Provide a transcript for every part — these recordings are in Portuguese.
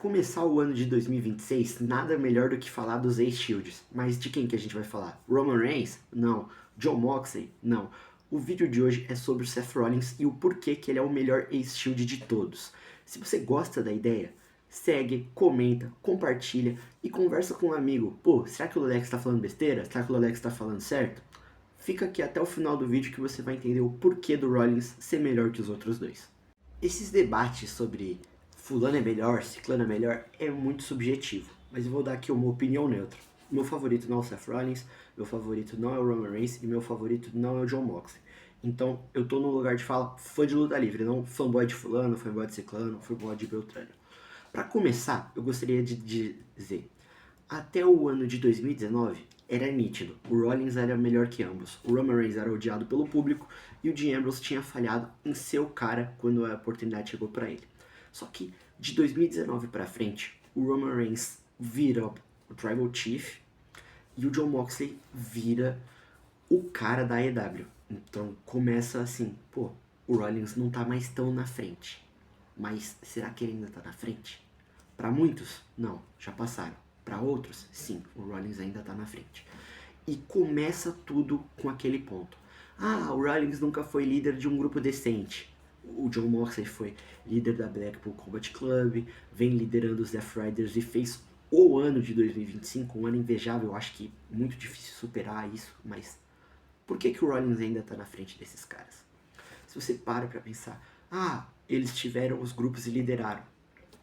começar o ano de 2026, nada melhor do que falar dos Ace Shields. Mas de quem que a gente vai falar? Roman Reigns? Não. Jon Moxley? Não. O vídeo de hoje é sobre o Seth Rollins e o porquê que ele é o melhor Ace Shield de todos. Se você gosta da ideia, segue, comenta, compartilha e conversa com um amigo. Pô, será que o Alex tá falando besteira? Será que o Alex tá falando certo? Fica aqui até o final do vídeo que você vai entender o porquê do Rollins ser melhor que os outros dois. Esses debates sobre fulano é melhor, ciclano é melhor, é muito subjetivo. Mas eu vou dar aqui uma opinião neutra. Meu favorito não é o Seth Rollins, meu favorito não é o Roman Reigns e meu favorito não é o Jon Moxley. Então eu tô no lugar de fala fã de luta livre, não fanboy de fulano, fanboy de ciclano, fanboy de beltrano. Para começar, eu gostaria de dizer, até o ano de 2019 era nítido, o Rollins era melhor que ambos, o Roman Reigns era odiado pelo público e o Dean Ambrose tinha falhado em ser o cara quando a oportunidade chegou para ele. Só que de 2019 para frente, o Roman Reigns vira o Tribal Chief e o Jon Moxley vira o cara da AEW. Então começa assim, pô, o Rollins não tá mais tão na frente. Mas será que ele ainda tá na frente? Para muitos, não, já passaram. Para outros, sim, o Rollins ainda tá na frente. E começa tudo com aquele ponto. Ah, o Rollins nunca foi líder de um grupo decente. O Jon Moxley foi líder da Blackpool Combat Club, vem liderando os Death Riders e fez o ano de 2025, um ano invejável. Eu acho que muito difícil superar isso, mas por que o Rollins ainda tá na frente desses caras? Se você para pra pensar, eles tiveram os grupos e lideraram.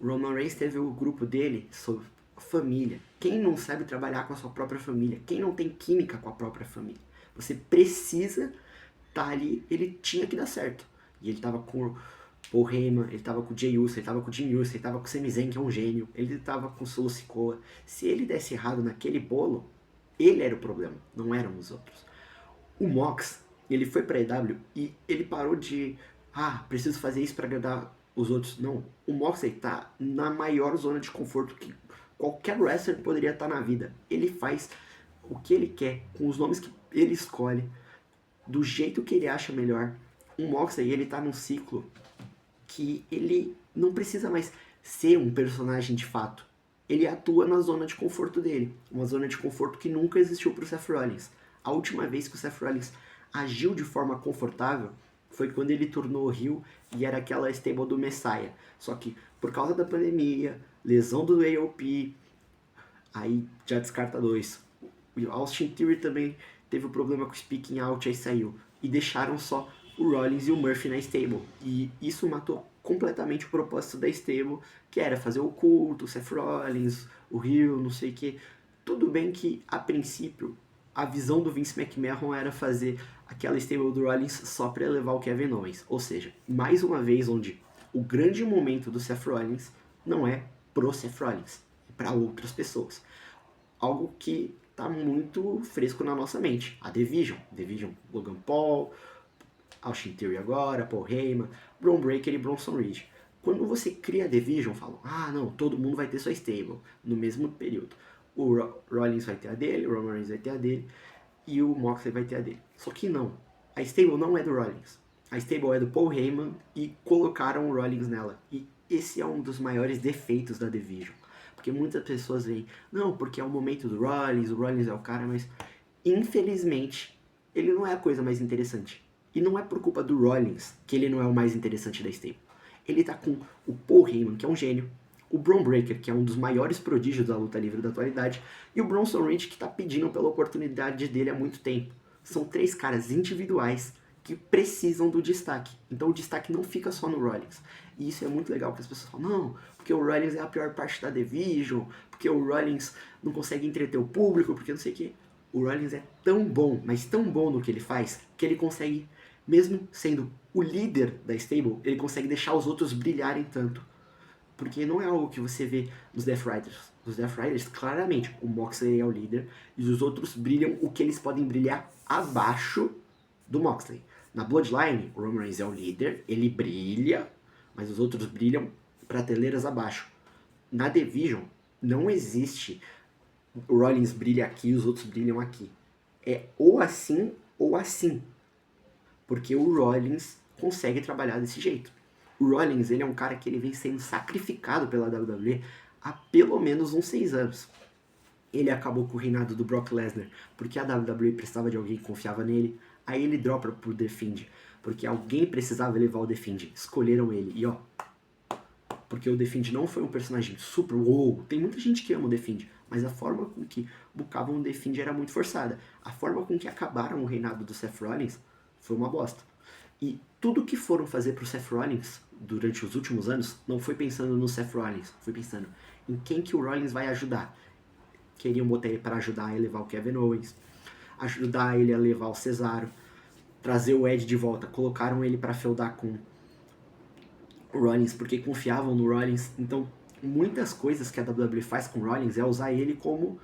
Roman Reigns teve o grupo dele sobre família. Quem não sabe trabalhar com a sua própria família? Quem não tem química com a própria família? Você precisa estar ali, ele tinha que dar certo. E ele tava com o Paul Heyman, ele tava com o Jey Uso, ele tava com o Jimmy Uso, ele tava com o Sami Zayn, que é um gênio, ele tava com o Solo Sikoa. Se ele desse errado naquele bolo, ele era o problema, não eram os outros. O Mox, ele foi pra EW e ele parou de, preciso fazer isso para agradar os outros. Não, o Moxley tá na maior zona de conforto que qualquer wrestler poderia estar na vida. Ele faz o que ele quer, com os nomes que ele escolhe, do jeito que ele acha melhor. O Moxley, ele tá num ciclo que ele não precisa mais ser um personagem de fato. Ele atua na zona de conforto dele, uma zona de conforto que nunca existiu pro Seth Rollins. A última vez que o Seth Rollins agiu de forma confortável foi quando ele tornou o heel e era aquela stable do Messiah. Só que por causa da pandemia, lesão do AOP, aí já descarta dois. O Austin Theory também teve um problema com o speaking out, aí saiu. E deixaram só o Rollins e o Murphy na stable. E isso matou completamente o propósito da stable, que era fazer o culto, o Seth Rollins, o heel, não sei o que. Tudo bem que, a princípio, a visão do Vince McMahon era fazer aquela stable do Rollins só para elevar o Kevin Owens. Ou seja, mais uma vez onde o grande momento do Seth Rollins não é pro Seth Rollins, é para outras pessoas. Algo que tá muito fresco na nossa mente. A Division, Logan Paul, Austin Theory agora, Paul Heyman, Bron Breakker e Bronson Reed. Quando você cria a Division, falam, não, todo mundo vai ter sua stable no mesmo período. O Rollins vai ter a dele, o Roman Reigns vai ter a dele, e o Moxley vai ter a dele. Só que não, a stable não é do Rollins. A stable é do Paul Heyman e colocaram o Rollins nela. E esse é um dos maiores defeitos da Division. Porque muitas pessoas veem, não, porque é o momento do Rollins, o Rollins é o cara, mas infelizmente ele não é a coisa mais interessante. E não é por culpa do Rollins que ele não é o mais interessante da stable. Ele tá com o Paul Heyman, que é um gênio, o Bron Breakker, que é um dos maiores prodígios da luta livre da atualidade, e o Bronson Reed, que tá pedindo pela oportunidade dele há muito tempo. São três caras individuais que precisam do destaque. Então o destaque não fica só no Rollins. E isso é muito legal, porque as pessoas falam, não, porque o Rollins é a pior parte da Division, porque o Rollins não consegue entreter o público, porque não sei o que. O Rollins é tão bom, mas tão bom no que ele faz, que ele consegue, mesmo sendo o líder da stable, ele consegue deixar os outros brilharem tanto. Porque não é algo que você vê nos Death Riders. Nos Death Riders, claramente, o Moxley é o líder e os outros brilham o que eles podem brilhar abaixo do Moxley. Na Bloodline, o Roman Reigns é o líder, ele brilha, mas os outros brilham prateleiras abaixo. Na Division, não existe o Rollins brilha aqui e os outros brilham aqui. É ou assim ou assim. Porque o Rollins consegue trabalhar desse jeito. O Rollins, ele é um cara que ele vem sendo sacrificado pela WWE há pelo menos uns 6 anos. Ele acabou com o reinado do Brock Lesnar porque a WWE precisava de alguém que confiava nele. Aí ele dropa pro The Fiend porque alguém precisava levar o The Fiend. Escolheram ele. E ó, porque o The Fiend não foi um personagem super wow. Tem muita gente que ama o The Fiend, mas a forma com que bucavam o The Fiend era muito forçada. A forma com que acabaram o reinado do Seth Rollins foi uma bosta. E tudo que foram fazer pro Seth Rollins durante os últimos anos não foi pensando no Seth Rollins, foi pensando em quem que o Rollins vai ajudar. Queriam botar ele para ajudar a levar o Kevin Owens, ajudar ele a levar o Cesaro, trazer o Edge de volta. Colocaram ele para feudar com o Rollins porque confiavam no Rollins. Então, muitas coisas que a WWE faz com o Rollins é usar ele como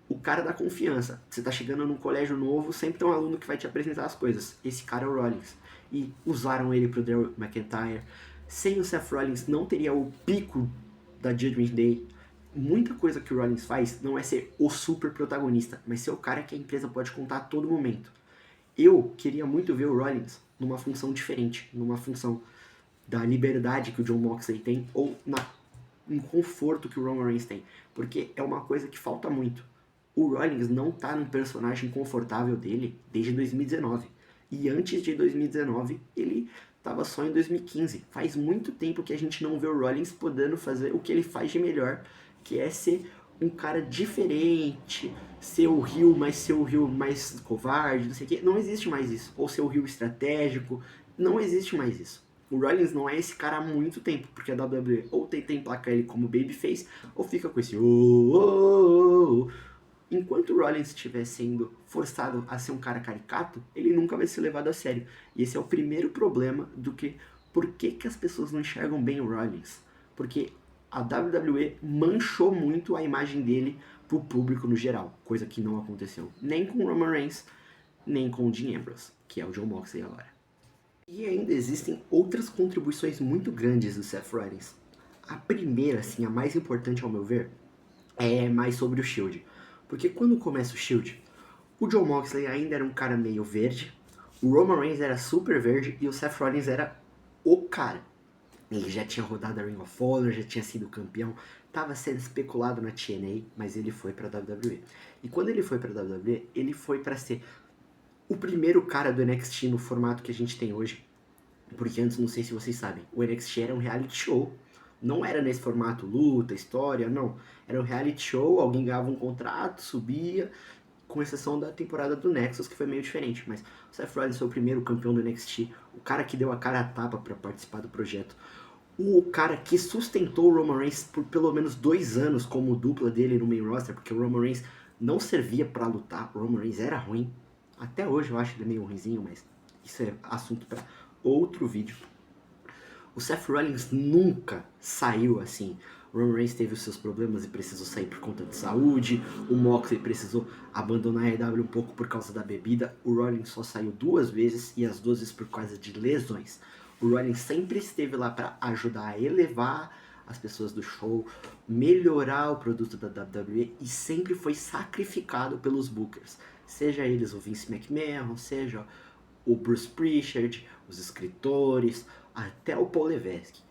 o cara da confiança. Você tá chegando num colégio novo, sempre tem um aluno que vai te apresentar as coisas. Esse cara é o Rollins. E usaram ele pro Drew McIntyre. Sem o Seth Rollins não teria o pico da Judgment Day. Muita coisa que o Rollins faz não é ser o super protagonista, mas ser o cara que a empresa pode contar a todo momento. Eu queria muito ver o Rollins numa função diferente, numa função da liberdade que o Jon Moxley tem, ou no conforto que o Roman Reigns tem, porque é uma coisa que falta muito. O Rollins não tá num personagem confortável dele desde 2019, e antes de 2019 ele tava só em 2015. Faz muito tempo que a gente não vê o Rollins podendo fazer o que ele faz de melhor, que é ser um cara diferente, ser o heel, mas ser o heel mais covarde, não sei o que. Não existe mais isso. Ou ser o heel estratégico, não existe mais isso. O Rollins não é esse cara há muito tempo, porque a WWE ou tenta emplacar ele como babyface, ou fica com esse Enquanto o Rollins estiver sendo forçado a ser um cara caricato, ele nunca vai ser levado a sério. E esse é o primeiro problema do que... Por que as pessoas não enxergam bem o Rollins? Porque a WWE manchou muito a imagem dele pro público no geral, coisa que não aconteceu nem com o Roman Reigns, nem com o Dean Ambrose, que é o Jon Moxley agora. E ainda existem outras contribuições muito grandes do Seth Rollins. A primeira, assim, a mais importante ao meu ver, é mais sobre o Shield. Porque quando começa o Shield, o Jon Moxley ainda era um cara meio verde, o Roman Reigns era super verde e o Seth Rollins era o cara. Ele já tinha rodado a Ring of Honor, já tinha sido campeão, estava sendo especulado na TNA, mas ele foi pra WWE. E quando ele foi pra WWE, ele foi pra ser o primeiro cara do NXT no formato que a gente tem hoje. Porque antes, não sei se vocês sabem, o NXT era um reality show. Não era nesse formato luta, história, não. Era um reality show, alguém ganhava um contrato, subia, com exceção da temporada do Nexus, que foi meio diferente. Mas o Seth Rollins foi o primeiro campeão do NXT, o cara que deu a cara a tapa para participar do projeto. O cara que sustentou o Roman Reigns por pelo menos 2 anos como dupla dele no main roster, porque o Roman Reigns não servia para lutar, o Roman Reigns era ruim. Até hoje eu acho ele meio ruinzinho, mas isso é assunto para outro vídeo. O Seth Rollins nunca saiu assim. O Roman Reigns teve os seus problemas e precisou sair por conta de saúde. O Moxley precisou abandonar a AEW um pouco por causa da bebida. O Rollins só saiu 2 vezes e as 2 vezes por causa de lesões. O Rollins sempre esteve lá para ajudar a elevar as pessoas do show, melhorar o produto da WWE e sempre foi sacrificado pelos bookers. Seja eles o Vince McMahon, seja o Bruce Prichard, os escritores, até o Paul Levesque.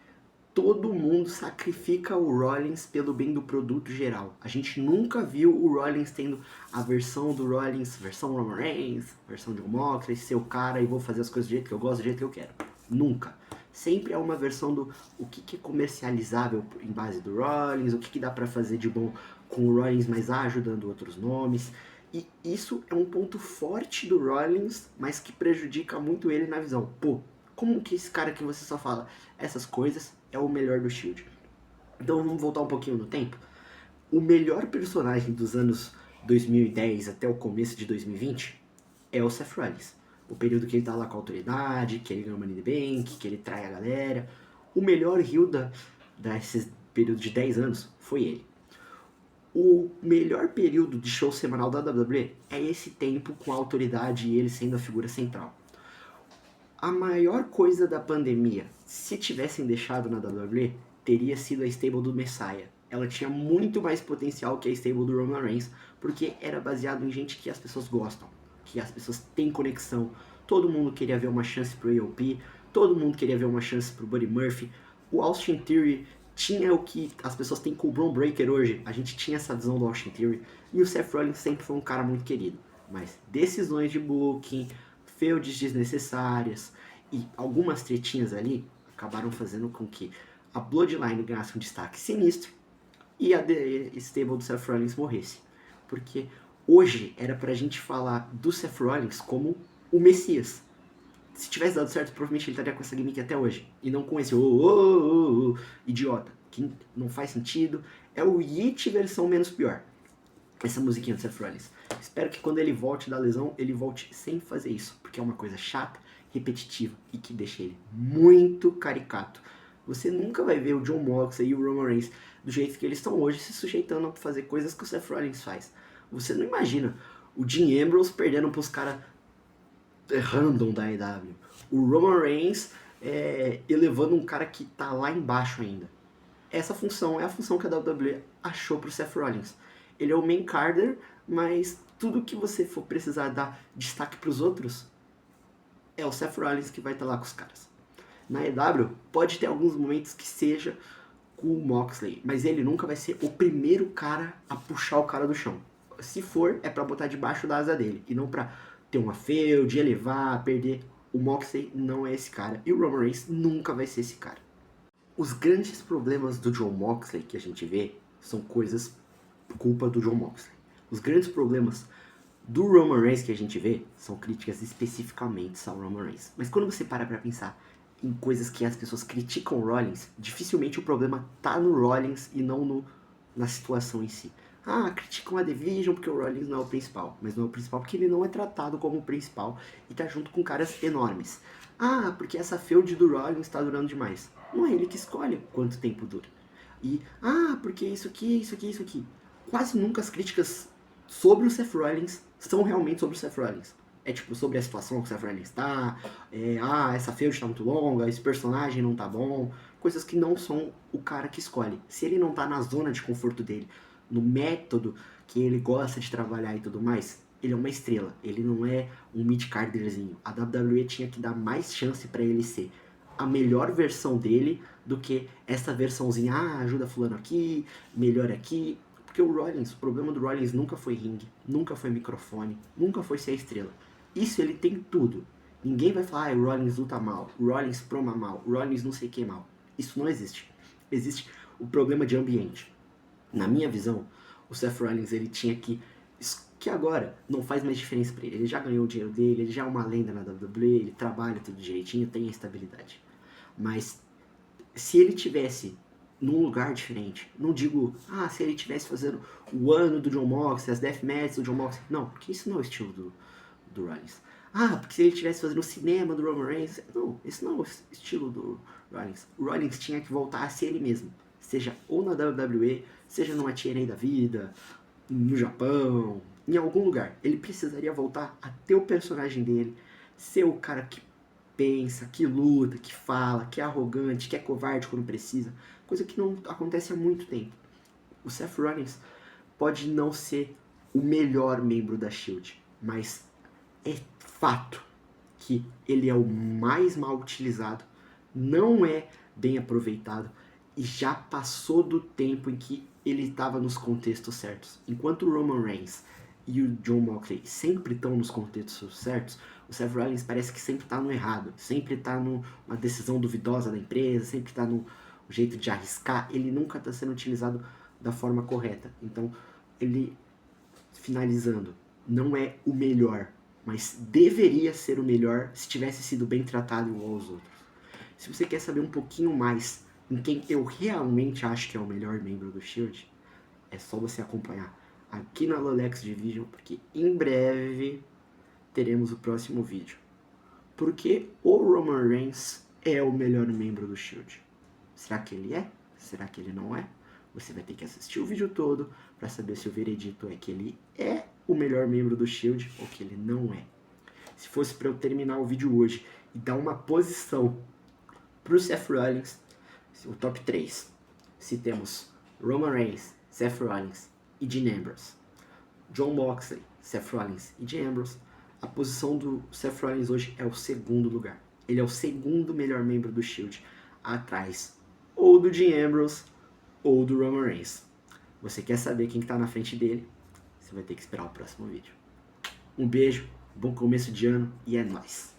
Todo mundo sacrifica o Rollins pelo bem do produto geral. A gente nunca viu o Rollins tendo a versão do Rollins, versão Roman Reigns, versão de Moxley, ser o cara e vou fazer as coisas do jeito que eu gosto, do jeito que eu quero. Nunca. Sempre é uma versão do o que é comercializável em base do Rollins, o que dá pra fazer de bom com o Rollins, mas ajudando outros nomes. E isso é um ponto forte do Rollins, mas que prejudica muito ele na visão. Pô, como que esse cara que você só fala essas coisas é o melhor do Shield? Então vamos voltar um pouquinho no tempo. O melhor personagem dos anos 2010 até o começo de 2020 é o Seth Rollins. O período que ele tá lá com a autoridade, que ele ganha o Money in the Bank, que ele trai a galera. O melhor heel desse período de 10 anos foi ele. O melhor período de show semanal da WWE é esse tempo com a autoridade e ele sendo a figura central. A maior coisa da pandemia, se tivessem deixado na WWE, teria sido a stable do Messiah. Ela tinha muito mais potencial que a stable do Roman Reigns, porque era baseado em gente que as pessoas gostam, que as pessoas têm conexão. Todo mundo queria ver uma chance pro AOP, todo mundo queria ver uma chance pro Buddy Murphy. O Austin Theory tinha o que as pessoas têm com o Bron Breakker hoje. A gente tinha essa visão do Austin Theory. E o Seth Rollins sempre foi um cara muito querido. Mas decisões de booking, feuds desnecessárias e algumas tretinhas ali acabaram fazendo com que a Bloodline ganhasse um destaque sinistro e a The Stable do Seth Rollins morresse. Porque hoje era pra gente falar do Seth Rollins como o Messias. Se tivesse dado certo, provavelmente ele estaria com essa gimmick até hoje. E não com esse idiota. Que não faz sentido. É o Yeet versão menos pior. Essa musiquinha do Seth Rollins. Espero que quando ele volte da lesão, ele volte sem fazer isso. Porque é uma coisa chata, repetitiva e que deixa ele muito caricato. Você nunca vai ver o Jon Moxley e o Roman Reigns do jeito que eles estão hoje, se sujeitando a fazer coisas que o Seth Rollins faz. Você não imagina o Dean Ambrose perdendo pros caras random da AEW. O Roman Reigns elevando um cara que tá lá embaixo ainda. Essa função é a função que a WWE achou pro Seth Rollins. Ele é o main carder, mas tudo que você for precisar dar destaque pros outros, é o Seth Rollins que vai estar lá com os caras. Na AEW, pode ter alguns momentos que seja com o Moxley, mas ele nunca vai ser o primeiro cara a puxar o cara do chão. Se for, é pra botar debaixo da asa dele, e não pra ter uma feud, elevar, perder. O Moxley não é esse cara, e o Roman Reigns nunca vai ser esse cara. Os grandes problemas do Jon Moxley que a gente vê são coisas por culpa do Jon Moxley. Os grandes problemas do Roman Reigns que a gente vê são críticas especificamente ao Roman Reigns. Mas quando você para pra pensar em coisas que as pessoas criticam o Rollins, dificilmente o problema tá no Rollins e não na situação em si. Ah, criticam a Division porque o Rollins não é o principal. Mas não é o principal porque ele não é tratado como o principal e tá junto com caras enormes. Ah, porque essa feud do Rollins tá durando demais. Não é ele que escolhe quanto tempo dura. E, porque isso aqui, isso aqui, isso aqui. Quase nunca as críticas sobre o Seth Rollins são realmente sobre o Seth Rollins. É tipo, sobre a situação que o Seth Rollins tá, essa feud tá muito longa, esse personagem não tá bom, coisas que não são o cara que escolhe. Se ele não tá na zona de conforto dele, no método que ele gosta de trabalhar e tudo mais, ele é uma estrela, ele não é um mid-carderzinho. A WWE tinha que dar mais chance pra ele ser a melhor versão dele do que essa versãozinha, ajuda fulano aqui, melhor aqui. Porque o Rollins, o problema do Rollins nunca foi ringue, nunca foi microfone, nunca foi ser a estrela. Isso ele tem tudo. Ninguém vai falar, o Rollins luta mal, o Rollins proma mal, o Rollins não sei o que mal. Isso não existe. Existe o problema de ambiente. Na minha visão, o Seth Rollins ele tinha que agora não faz mais diferença pra ele. Ele já ganhou o dinheiro dele, ele já é uma lenda na WWE, ele trabalha tudo direitinho, tem a estabilidade. Mas se ele tivesse num lugar diferente, não digo, se ele tivesse fazendo o ano do Jon Moxley, as deathmatches do Jon Moxley, não, porque isso não é o estilo do Rollins. Porque se ele estivesse fazendo o cinema do Roman Reigns, não, esse não é o estilo do Rollins. O Rollins tinha que voltar a ser ele mesmo, seja ou na WWE, seja numa TNA da vida, no Japão, em algum lugar. Ele precisaria voltar a ter o personagem dele, ser o cara que pensa, que luta, que fala, que é arrogante, que é covarde quando precisa, coisa que não acontece há muito tempo. O Seth Rollins pode não ser o melhor membro da SHIELD, mas é fato que ele é o mais mal utilizado, não é bem aproveitado e já passou do tempo em que ele estava nos contextos certos. Enquanto o Roman Reigns e o Jon Moxley sempre estão nos contextos certos, o Seth Rollins parece que sempre está no errado, sempre está numa decisão duvidosa da empresa, sempre está no jeito de arriscar, ele nunca está sendo utilizado da forma correta. Então, ele, finalizando, não é o melhor, mas deveria ser o melhor se tivesse sido bem tratado igual aos outros. Se você quer saber um pouquinho mais em quem eu realmente acho que é o melhor membro do SHIELD, é só você acompanhar aqui na Lolex Division, porque em breve teremos o próximo vídeo. Porque o Roman Reigns é o melhor membro do SHIELD. Será que ele é? Será que ele não é? Você vai ter que assistir o vídeo todo para saber se o veredito é que ele é o melhor membro do SHIELD ou que ele não é. Se fosse para eu terminar o vídeo hoje e dar uma posição pro Seth Rollins, o top 3, se temos Roman Reigns, Seth Rollins e Dean Ambrose, Jon Moxley, Seth Rollins e Dean Ambrose, a posição do Seth Rollins hoje é o segundo lugar. Ele é o segundo melhor membro do Shield, atrás ou do Dean Ambrose ou do Roman Reigns. Você quer saber quem tá na frente dele? Você vai ter que esperar o próximo vídeo. Um beijo, bom começo de ano e é nóis!